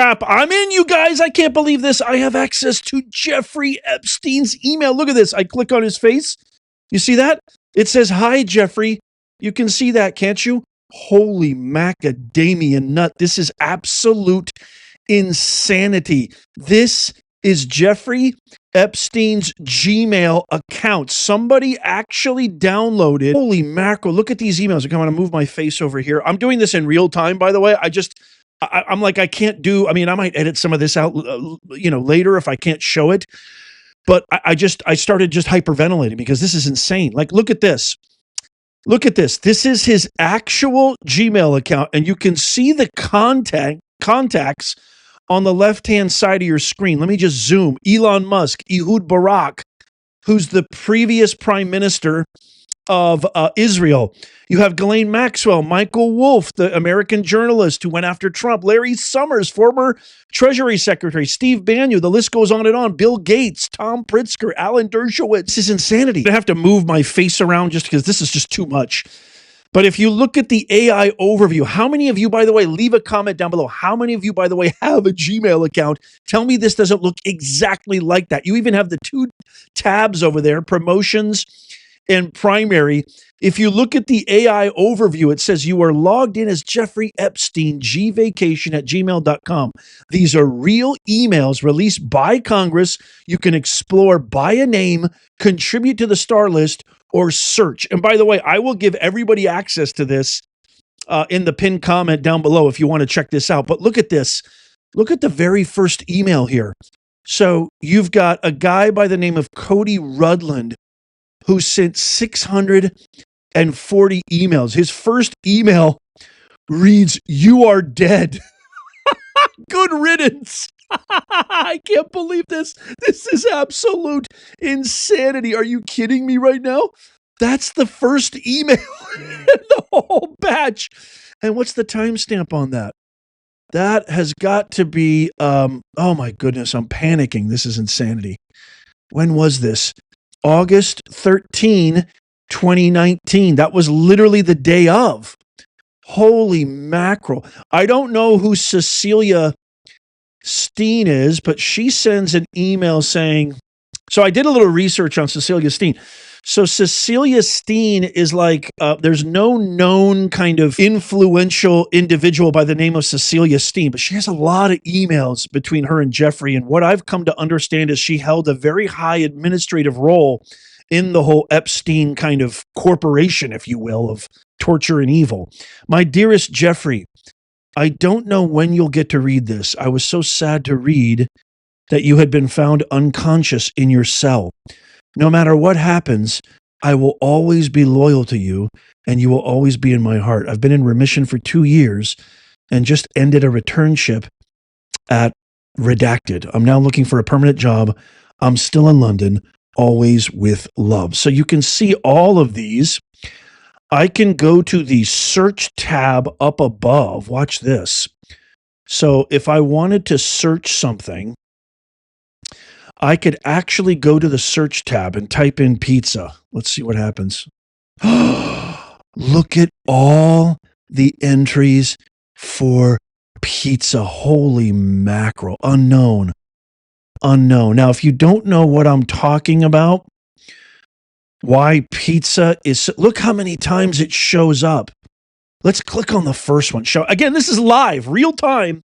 Crap, I'm in, you guys. I can't believe this. I have access to Jeffrey Epstein's email. Look at this. I click on his face. You see that? It says, "Hi, Jeffrey." You can see that, can't you? Holy macadamia nut. This is absolute insanity. This is Jeffrey Epstein's Gmail account. Somebody actually downloaded. Holy mackerel. Look at these emails. I'm going to move my face over here. I'm doing this in real time, by the way. I'm like, I can't do, I mean, I might edit some of this out, later if I can't show it. But I started just hyperventilating because this is insane. Like, look at this. Look at this. This is his actual Gmail account. And you can see the contacts on the left-hand side of your screen. Let me just zoom. Elon Musk, Ehud Barak, who's the previous prime minister of Israel. You have Ghislaine Maxwell, Michael Wolff, the American journalist who went after Trump, Larry Summers, former Treasury Secretary, Steve Bannon, the list goes on and on, Bill Gates, Tom Pritzker, Alan Dershowitz. This is insanity. I have to move my face around just because this is just too much. But if you look at the AI overview, how many of you, by the way, leave a comment down below. How many of you, by the way, have a Gmail account? Tell me this doesn't look exactly like that. You even have the two tabs over there, promotions and primary. If you look at the AI overview, it says you are logged in as Jeffrey Epstein, gvacation@gmail.com. These are real emails released by Congress. You can explore by a name, contribute to the star list, or search. And by the way, I will give everybody access to this in the pinned comment down below if you want to check this out. But look at this. Look at the very first email here. So you've got a guy by the name of Cody Rudland who sent 640 emails. His first email reads, "You are dead." Good riddance. I can't believe this. This is absolute insanity. Are you kidding me right now? That's the first email in the whole batch. And what's the timestamp on that? That has got to be, oh my goodness, I'm panicking. This is insanity. When was this? August 13, 2019. That was literally the day of. Holy mackerel. I don't know who Cecilia Steen is, but she sends an email saying, so I did a little research on Cecilia Steen. So Cecilia Steen is like, there's no known kind of influential individual by the name of Cecilia Steen, but she has a lot of emails between her and Jeffrey. And what I've come to understand is she held a very high administrative role in the whole Epstein kind of corporation, if you will, of torture and evil. My dearest Jeffrey, I don't know when you'll get to read this. I was so sad to read that you had been found unconscious in your cell. No matter what happens, I will always be loyal to you, and you will always be in my heart. I've been in remission for 2 years and just ended a returnship at Redacted. I'm now looking for a permanent job. I'm still in London, always with love. So you can see all of these. I can go to the search tab up above. Watch this. So if I wanted to search something, I could actually go to the search tab and type in pizza. Let's see what happens. Look at all the entries for pizza. Holy mackerel. Unknown. Unknown. Now, if you don't know what I'm talking about, why pizza is, look how many times it shows up. Let's click on the first one. Show again, this is live, real time.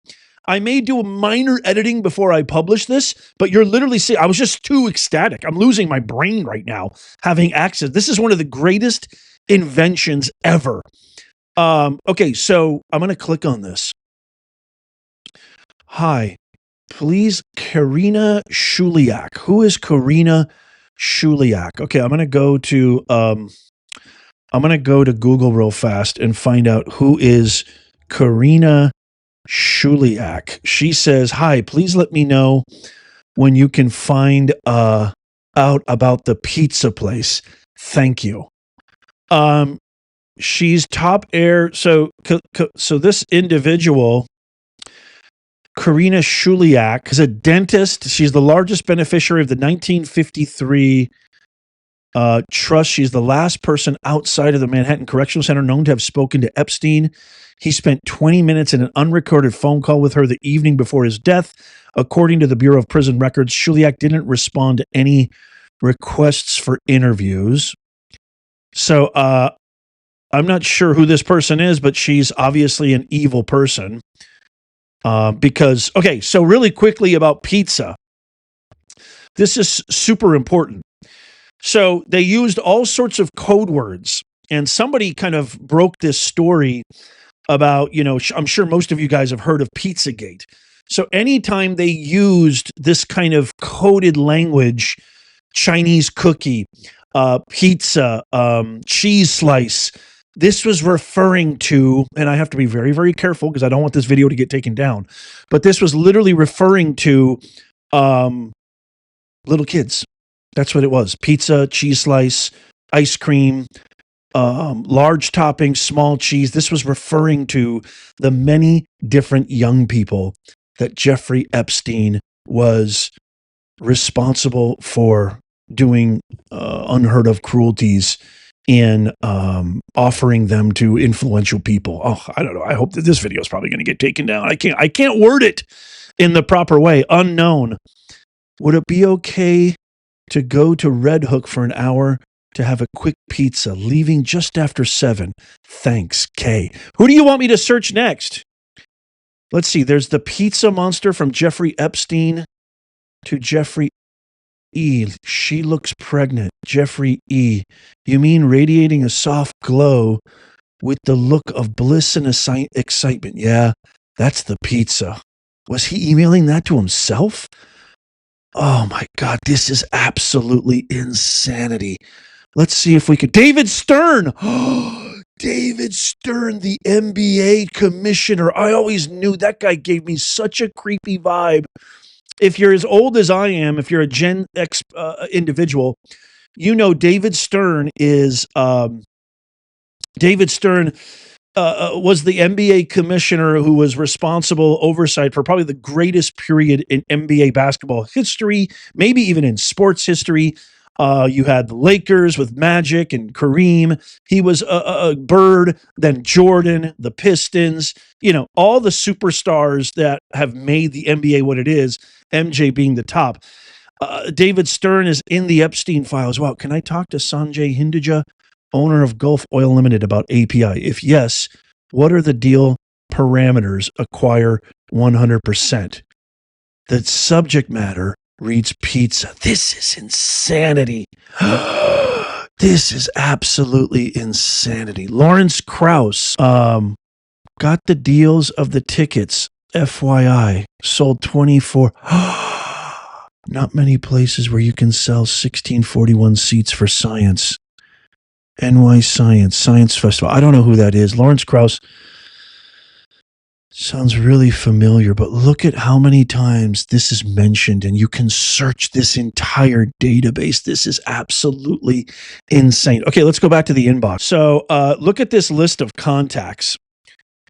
I may do a minor editing before I publish this, but you're literally seeing, I was just too ecstatic. I'm losing my brain right now having access. This is one of the greatest inventions ever. Okay, so I'm going to click on this. Hi, please, Karina Shuliak. Who is Karina Shuliak? Okay, I'm going to go to Google real fast and find out who is Karina Shuliak. She says, "Hi, please let me know when you can find out about the pizza place. Thank you." She's top air. So this individual, Karina Shuliak, is a dentist. She's the largest beneficiary of the 1953 Trust, she's the last person outside of the Manhattan Correctional Center known to have spoken to Epstein. He spent 20 minutes in an unrecorded phone call with her the evening before his death. According to the Bureau of Prison Records, Shuliak didn't respond to any requests for interviews. So I'm not sure who this person is, but she's obviously an evil person. Because, okay, so really quickly about pizza. This is super important. So they used all sorts of code words, and somebody kind of broke this story about, I'm sure most of you guys have heard of Pizzagate. So anytime they used this kind of coded language, Chinese cookie, pizza, cheese slice, this was referring to, and I have to be very, very careful because I don't want this video to get taken down, but this was literally referring to little kids. That's what it was. Pizza, cheese slice, ice cream, large topping, small cheese. This was referring to the many different young people that Jeffrey Epstein was responsible for doing unheard of cruelties in offering them to influential people. Oh, I don't know. I hope that this video is probably going to get taken down. I can't word it in the proper way. Unknown. Would it be okay to go to Red Hook for an hour to have a quick pizza, leaving just after 7? Thanks, Kay. Who do you want me to search next? Let's see. There's the pizza monster from Jeffrey Epstein to Jeffrey E. She looks pregnant. Jeffrey E. You mean radiating a soft glow with the look of bliss and excitement? Yeah, that's the pizza. Was he emailing that to himself? Oh my God, this is absolutely insanity. Let's see if we could. David Stern. David Stern, the NBA commissioner. I always knew that guy gave me such a creepy vibe. If you're as old as I am, if you're a Gen X individual, you know David Stern is David Stern was the NBA commissioner who was responsible oversight for probably the greatest period in NBA basketball history, maybe even in sports history. You had the Lakers with Magic and Kareem. He was a Bird, then Jordan, the Pistons, all the superstars that have made the NBA what it is, MJ being the top. David Stern is in the Epstein files. Wow, can I talk to Sanjay Hinduja, owner of Gulf Oil Limited, about API? If yes, what are the deal parameters? Acquire 100%. The subject matter reads pizza. This is insanity. This is absolutely insanity. Lawrence Krauss got the deals of the tickets. FYI, sold 24. Not many places where you can sell 1641 seats for science. NY Science Festival. I don't know who that is. Lawrence Krauss sounds really familiar, but look at how many times this is mentioned, and you can search this entire database. This is absolutely insane. Okay, let's go back to the inbox. So look at this list of contacts.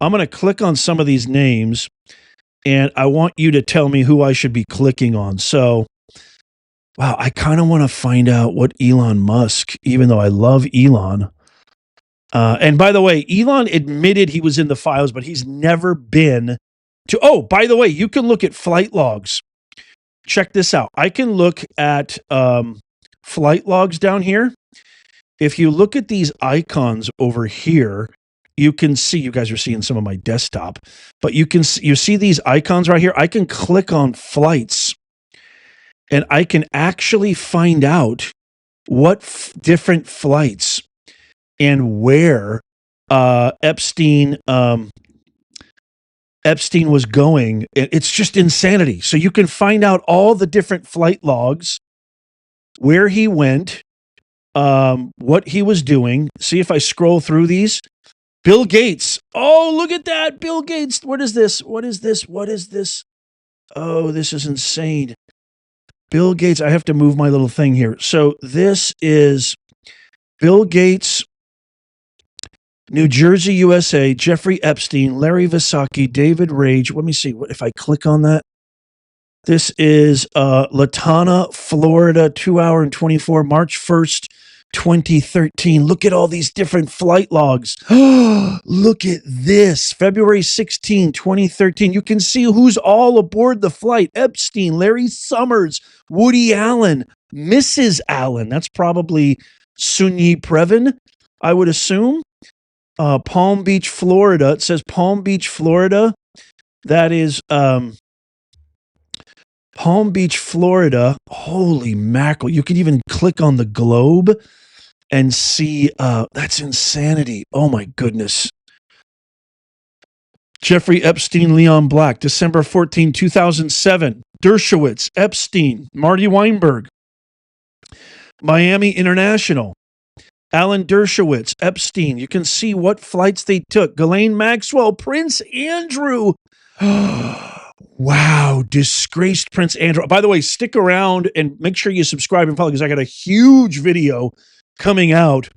I'm going to click on some of these names, and I want you to tell me who I should be clicking on. So, wow, I kind of want to find out what Elon Musk, even though I love Elon. And by the way, Elon admitted he was in the files, but he's never been to. Oh, by the way, you can look at flight logs. Check this out. I can look at flight logs down here. If you look at these icons over here, you can see, you guys are seeing some of my desktop, but you see these icons right here. I can click on flights, and I can actually find out what different flights and where Epstein was going. It's just insanity. So you can find out all the different flight logs, where he went, what he was doing. See if I scroll through these. Bill Gates. Oh, look at that. Bill Gates. What is this? What is this? What is this? Oh, this is insane. Bill Gates. I have to move my little thing here. So this is Bill Gates, New Jersey, USA, Jeffrey Epstein, Larry Visacki, David Rage. Let me see what if I click on that. This is Latana, Florida, 2 hour and 24, March 1st, 2013. Look at all these different flight logs. Look at this. February 16, 2013. You can see who's all aboard the flight. Epstein, Larry Summers, Woody Allen, Mrs. Allen. That's probably Sunyi Previn, I would assume. Palm Beach, Florida. It says Palm Beach, Florida. That is Palm Beach, Florida. Holy mackerel. You can even click on the globe and see, that's insanity. Oh my goodness. Jeffrey Epstein, Leon Black, December 14, 2007. Dershowitz, Epstein, Marty Weinberg, Miami International, Alan Dershowitz, Epstein. You can see what flights they took. Ghislaine Maxwell, Prince Andrew. Wow, disgraced Prince Andrew. By the way, stick around and make sure you subscribe and follow because I got a huge video coming out,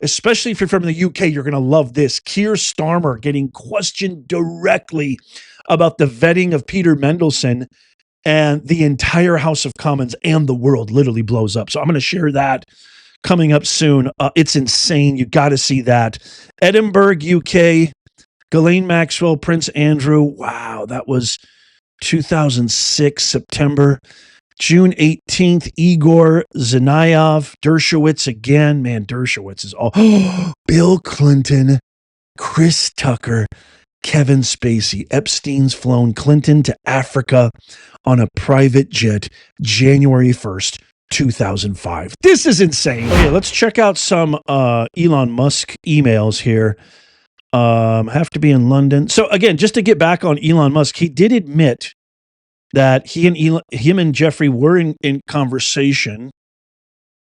especially if you're from the UK. You're going to love this. Keir Starmer getting questioned directly about the vetting of Peter Mendelsohn, and the entire House of Commons and the world literally blows up. So I'm going to share that coming up soon. It's insane. You got to see that. Edinburgh, UK, Ghislaine Maxwell, Prince Andrew. Wow, that was 2006, September. June 18th, Igor Zinayev, Dershowitz again. Man, Dershowitz is all. Bill Clinton, Chris Tucker, Kevin Spacey. Epstein's flown Clinton to Africa on a private jet, January 1st, 2005. This is insane. Okay, let's check out some Elon Musk emails here. Have to be in London. So again, just to get back on Elon Musk, he did admit that him and Jeffrey were in conversation,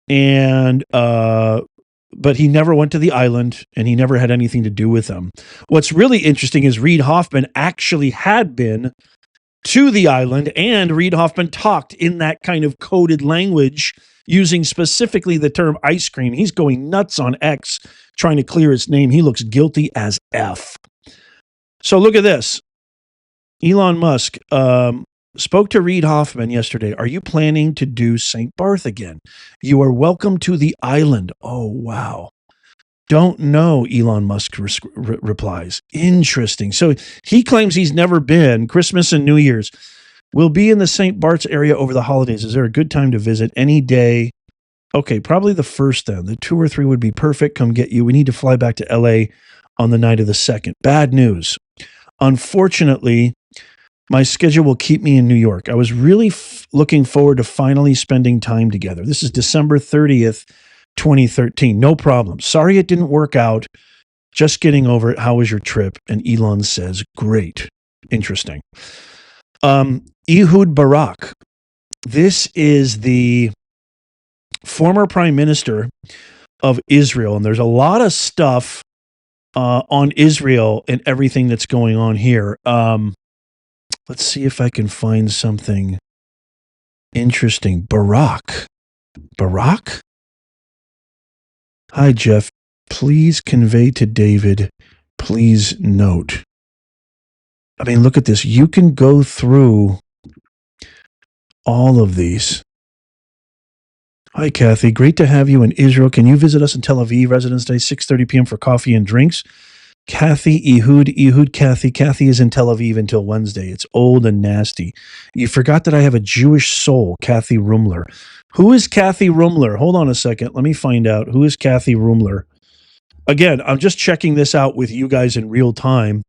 and but he never went to the island and he never had anything to do with them. What's really interesting is Reid Hoffman actually had been to the island, and Reid Hoffman talked in that kind of coded language using specifically the term ice cream. He's going nuts on X trying to clear his name. He looks guilty as F. So look at this. Elon Musk spoke to Reid Hoffman yesterday. Are you planning to do St. Barth again? You are welcome to the island. Oh, wow. Don't know, Elon Musk replies. Interesting. So he claims he's never been. Christmas and New Year's. We'll be in the St. Bart's area over the holidays. Is there a good time to visit? Any day. Okay, probably the first then. The 2 or 3 would be perfect. Come get you. We need to fly back to LA on the night of the 2nd. Bad news. Unfortunately, my schedule will keep me in New York. I was really looking forward to finally spending time together. This is December 30th, 2013. No problem. Sorry it didn't work out. Just getting over it. How was your trip? And Elon says, great. Interesting. Ehud Barak. This is the former prime minister of Israel. And there's a lot of stuff on Israel and everything that's going on here. Let's see if I can find something interesting. Barak. Hi, Jeff. Please convey to David, please note. I mean, look at this. You can go through all of these. Hi, Kathy. Great to have you in Israel. Can you visit us in Tel Aviv, Residence Day, 6:30 p.m. for coffee and drinks? Kathy, Ehud, Kathy. Kathy is in Tel Aviv until Wednesday. It's old and nasty. You forgot that I have a Jewish soul, Kathy Rumler. Who is Kathy Rumler? Hold on a second. Let me find out. Who is Kathy Rumler? Again, I'm just checking this out with you guys in real time.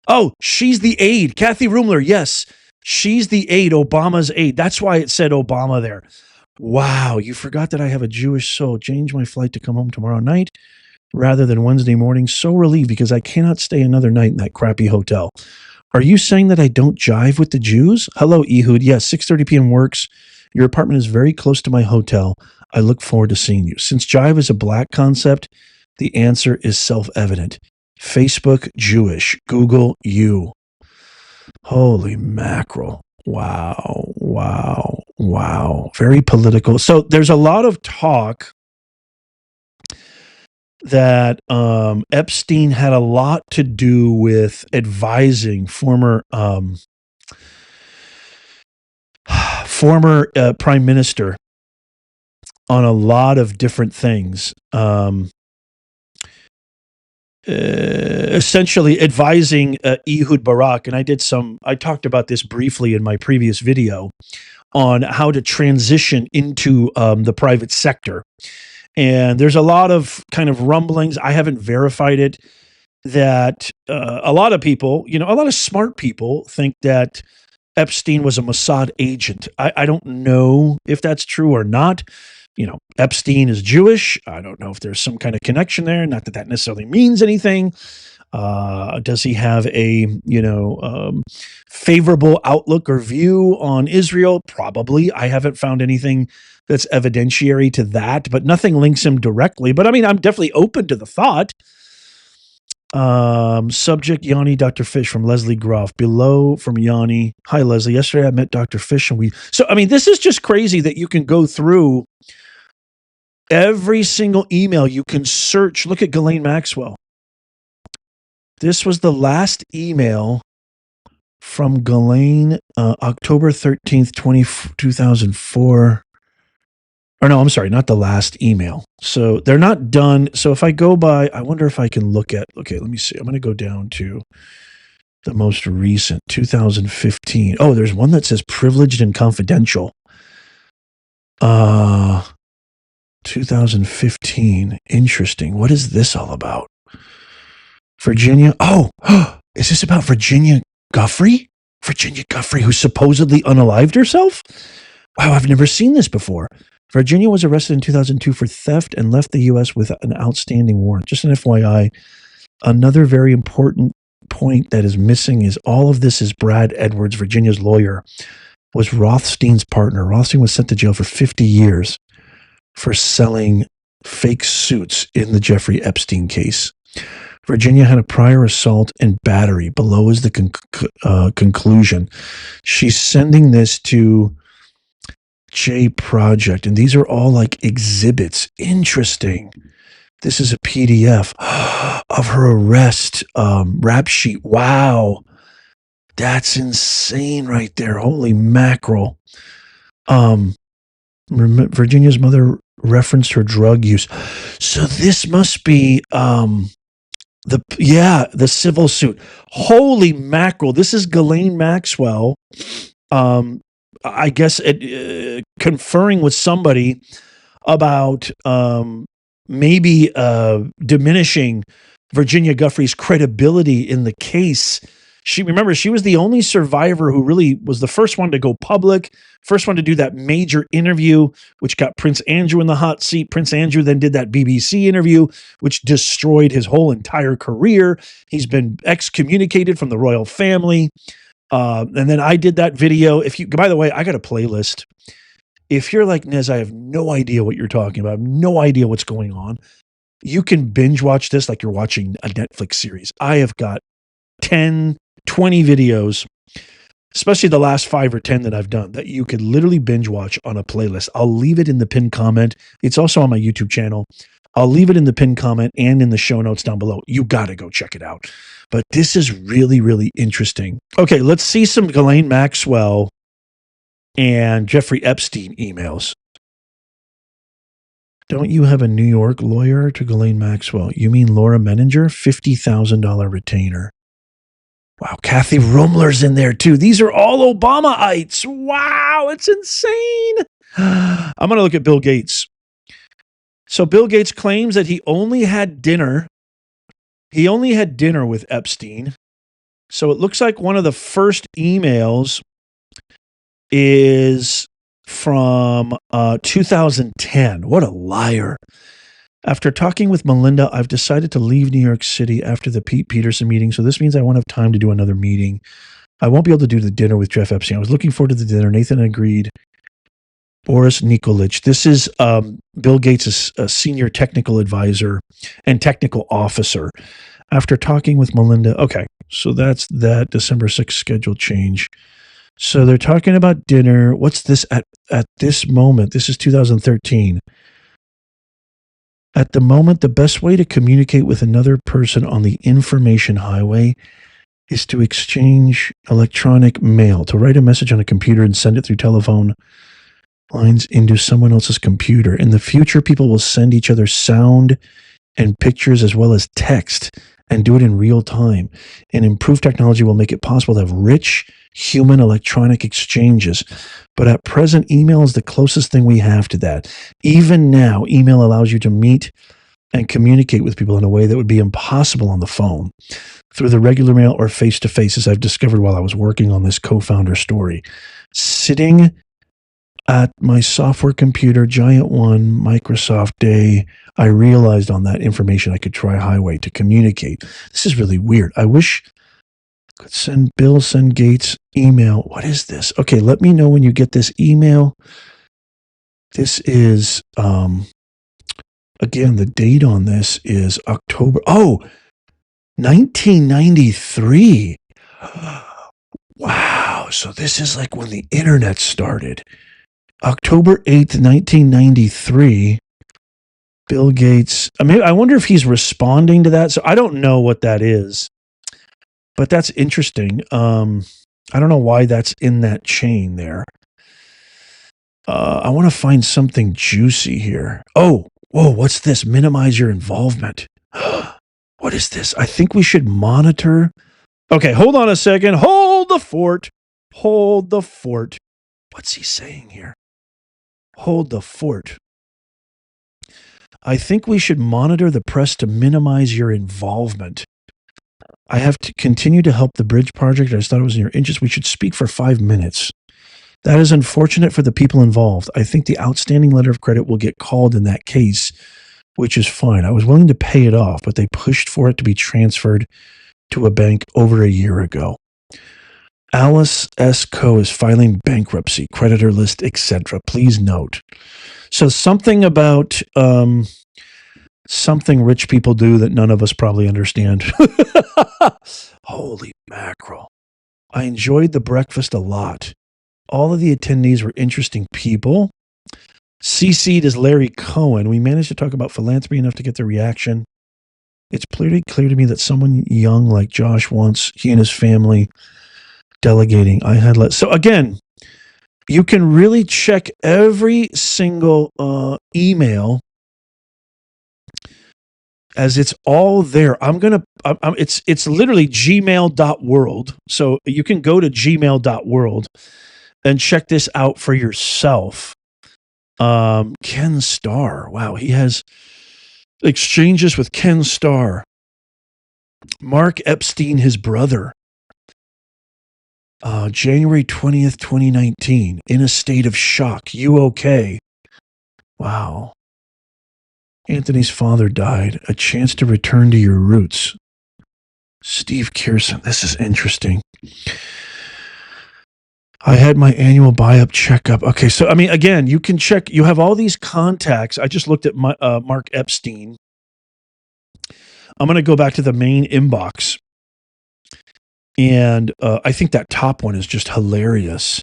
Oh, she's the aide. Kathy Rumler, yes. She's the aide, Obama's aide. That's why it said Obama there. Wow, you forgot that I have a Jewish soul. Change my flight to come home tomorrow night rather than Wednesday morning. So relieved because I cannot stay another night in that crappy hotel. Are you saying that I don't jive with the Jews? Hello, Ehud. Yes, 6:30 p.m. works. Your apartment is very close to my hotel. I look forward to seeing you. Since jive is a black concept, the answer is self-evident. Facebook Jewish. Google you. Holy mackerel. Wow. Very political. So there's a lot of talk that Epstein had a lot to do with advising former prime minister on a lot of different things. Essentially advising Ehud Barak, and I talked about this briefly in my previous video on how to transition into the private sector. And there's a lot of kind of rumblings. I haven't verified it, that a lot of people, a lot of smart people think that Epstein was a Mossad agent. I don't know if that's true or not. Epstein is Jewish. I don't know if there's some kind of connection there. Not that that necessarily means anything. Does he have a, favorable outlook or view on Israel? Probably. I haven't found anything that's evidentiary to that, but nothing links him directly. But I mean, I'm definitely open to the thought. Subject Yanni Dr. Fish from Leslie Groff. Below from Yanni. Hi, Leslie. Yesterday I met Dr. Fish and this is just crazy that you can go through every single email. You can search. Look at Ghislaine Maxwell. This was the last email from Ghislaine, October 13th, 2004. Or no, I'm sorry, not the last email. So they're not done. So if I go by, I wonder if I can look at, okay, let me see. I'm going to go down to the most recent, 2015. Oh, there's one that says privileged and confidential. 2015. Interesting. What is this all about? Virginia. Oh, is this about Virginia Guffrey? Virginia Guffrey, who supposedly unalived herself? Wow, I've never seen this before. Virginia was arrested in 2002 for theft and left the U.S. with an outstanding warrant. Just an FYI, another very important point that is missing is all of this is Brad Edwards, Virginia's lawyer, was Rothstein's partner. Rothstein was sent to jail for 50 years for selling fake suits in the Jeffrey Epstein case. Virginia had a prior assault and battery. Below is the conclusion. She's sending this to J Project, and these are all like exhibits. Interesting. This is a PDF of her arrest rap sheet. Wow. That's insane right there. Holy mackerel. Virginia's mother referenced her drug use. So this must be the civil suit. Holy mackerel. This is Ghislaine Maxwell. I guess conferring with somebody about maybe diminishing Virginia Guffrey's credibility in the case. She was the only survivor who really was the first one to go public, first one to do that major interview, which got Prince Andrew in the hot seat. Prince Andrew then did that BBC interview, which destroyed his whole entire career. He's been excommunicated from the royal family. And then I did that video. By the way, I got a playlist. If you're like Nez, I have no idea what you're talking about. I have no idea what's going on. You can binge watch this like you're watching a Netflix series. I have got 10, 20 videos, especially the last 5 or 10 that I've done, that you could literally binge watch on a playlist. I'll leave it in the pinned comment. It's also on my YouTube channel. I'll leave it in the pinned comment and in the show notes down below. You got to go check it out. But this is really, really interesting. Okay, let's see some Ghislaine Maxwell and Jeffrey Epstein emails. Don't you have a New York lawyer to Ghislaine Maxwell? You mean Laura Menninger? $50,000 retainer. Wow, Kathy Rumler's in there too. These are all Obamaites. Wow, it's insane. I'm going to look at Bill Gates. So Bill Gates claims that he only had dinner with Epstein. So it looks like one of the first emails is from 2010. What a liar. After talking with Melinda, I've decided to leave New York City after the Pete Peterson meeting. So this means I won't have time to do another meeting. I won't be able to do the dinner with Jeff Epstein. I was looking forward to the dinner. Nathan agreed. Boris Nikolic. This is Bill Gates' senior technical advisor and technical officer. After talking with Melinda. Okay, so that's that December 6th schedule change. So they're talking about dinner. What's this at this moment? This is 2013. At the moment, the best way to communicate with another person on the information highway is to exchange electronic mail, to write a message on a computer and send it through telephone. lines into someone else's computer. In the future, people will send each other sound and pictures as well as text and do it in real time. And improved technology will make it possible to have rich human electronic exchanges. But at present, email is the closest thing we have to that. Even now, email allows you to meet and communicate with people in a way that would be impossible on the phone through the regular mail or face-to-face, as I've discovered while I was working on this co-founder story. Sitting at my software computer, Giant One, Microsoft Day, I realized on that information I could try Highway to communicate. This is really weird. I wish I could send Gates email. What is this? Okay, let me know when you get this email. This is, again, the date on this is October. Oh, 1993. Wow. So this is like when the internet started. October 8th, 1993. Bill Gates. I wonder if he's responding to that. So I don't know what that is, but that's interesting. I don't know why that's in that chain there. I want to find something juicy here. Oh, whoa, what's this? Minimize your involvement. What is this? I think we should monitor. Okay, hold on a second. Hold the fort. Hold the fort. What's he saying here? Hold the fort. I think we should monitor the press to minimize your involvement. I have to continue to help the bridge project. I just thought it was in your interest. We should speak for 5 minutes. That is unfortunate for the people involved. I think the outstanding letter of credit will get called in that case, which is fine. I was willing to pay it off, but they pushed for it to be transferred to a bank over a year ago. Alice S. Co. is filing bankruptcy, creditor list, etc. Please note. So something about something rich people do that none of us probably understand. Holy mackerel. I enjoyed the breakfast a lot. All of the attendees were interesting people. CC'd is Larry Cohen. We managed to talk about philanthropy enough to get the reaction. It's pretty clear to me that someone young like Josh wants he and his family delegating. So again, you can really check every single email as it's all there. It's literally gmail.world. So you can go to gmail.world and check this out for yourself. Ken Starr. Wow, he has exchanges with Ken Starr. Mark Epstein, his brother. January 20th, 2019. In a state of shock. You okay? Wow. Anthony's father died. A chance to return to your roots. Steve Kearson. This is interesting. I had my annual buy-up checkup. Okay, so, again, you can check. You have all these contacts. I just looked at Mark Epstein. I'm going to go back to the main inbox. And I think that top one is just hilarious.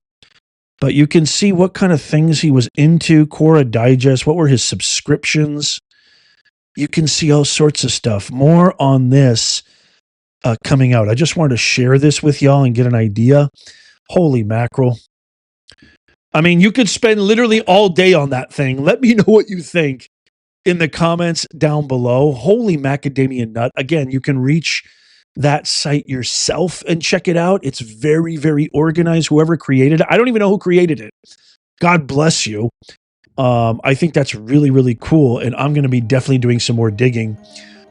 But you can see what kind of things he was into. Quora Digest. What were his subscriptions? You can see all sorts of stuff. More on this coming out. I just wanted to share this with y'all and get an idea. Holy mackerel. You could spend literally all day on that thing. Let me know what you think in the comments down below. Holy macadamia nut. Again, you can reach that site yourself and check it out. It's very, very organized. Whoever created it, I don't even know who created it. God bless you. I think that's really, really cool. And I'm going to be definitely doing some more digging.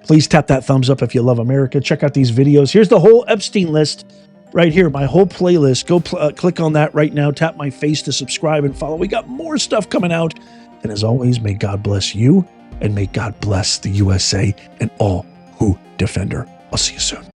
Please tap that thumbs up if you love America. Check out these videos. Here's the whole Epstein list right here. My whole playlist. Go click on that right now. Tap my face to subscribe and follow. We got more stuff coming out. And as always, may God bless you and may God bless the USA and all who defend her. I'll see you soon.